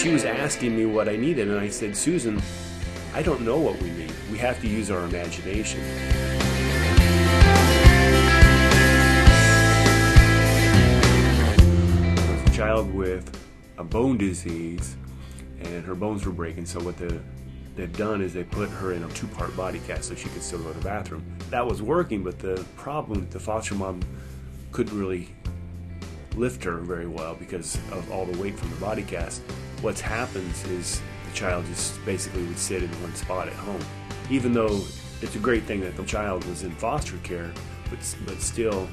she was asking me what I needed, and I said, Susan, I don't know what we need. We have to use our imagination. There was a child with a bone disease, and her bones were breaking, so what they've done is they put her in a 2-part body cast so she could still go to the bathroom. That was working, but the problem, the foster mom couldn't really lift her very well because of all the weight from the body cast. What happens is the child just basically would sit in one spot at home. Even though it's a great thing that the child was in foster care, but still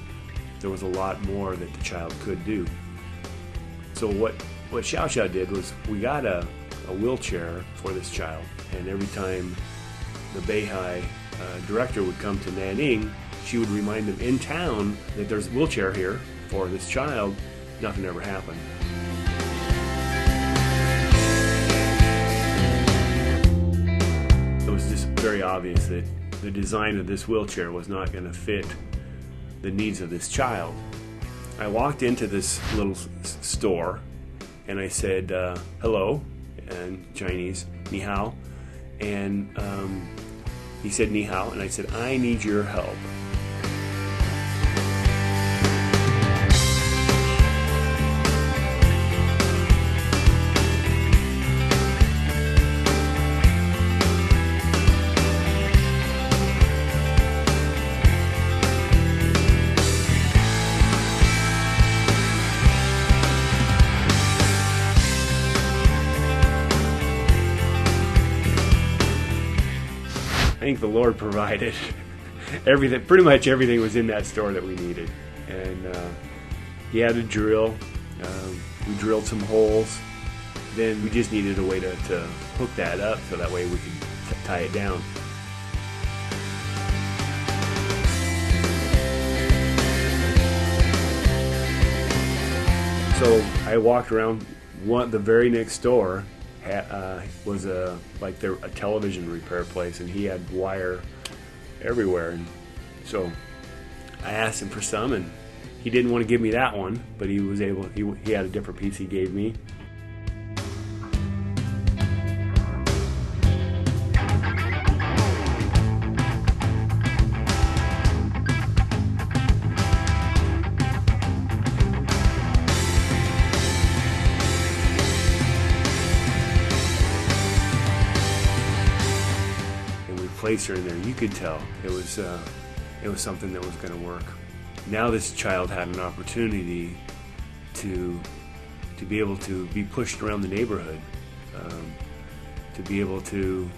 there was a lot more that the child could do. So what Xiao Xiao did was we got a wheelchair for this child, and every time the Beihai director would come to Nanning, she would remind them in town that there's a wheelchair here for this child. Nothing ever happened. It was just very obvious that the design of this wheelchair was not going to fit the needs of this child. I walked into this little store and I said, hello, in Chinese, ni hao, and he said ni hao, and I said, I need your help. I think the Lord provided everything. Pretty much everything was in that store that we needed, and he had a drill. We drilled some holes. Then we just needed a way to hook that up so that way we could tie it down. So I walked around. The very next door was a television repair place, and he had wire everywhere. And so I asked him for some, and he didn't want to give me that one, but he was able. He had a different piece he gave me. Place her in there. You could tell it was something that was going to work. Now this child had an opportunity to be able to be pushed around the neighborhood, to be able to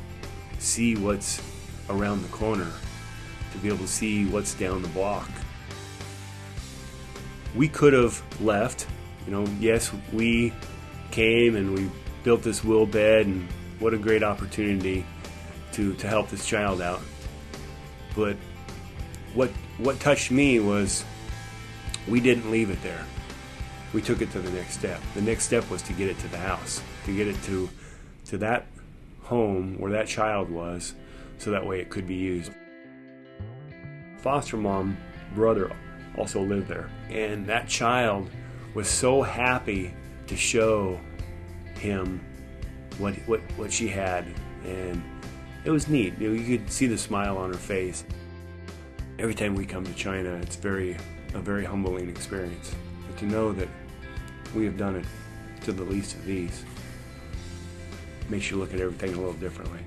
see what's around the corner, to be able to see what's down the block. We could have left, yes, we came and we built this wheel bed, and what a great opportunity to help this child out. But what touched me was we didn't leave it there. We took it to the next step. The next step was to get it to the house, to get it to that home where that child was, so that way it could be used. Foster mom brother also lived there, and that child was so happy to show him what she had, and it was neat. You could see the smile on her face. Every time we come to China, it's a very humbling experience. But to know that we have done it to the least of these makes you look at everything a little differently.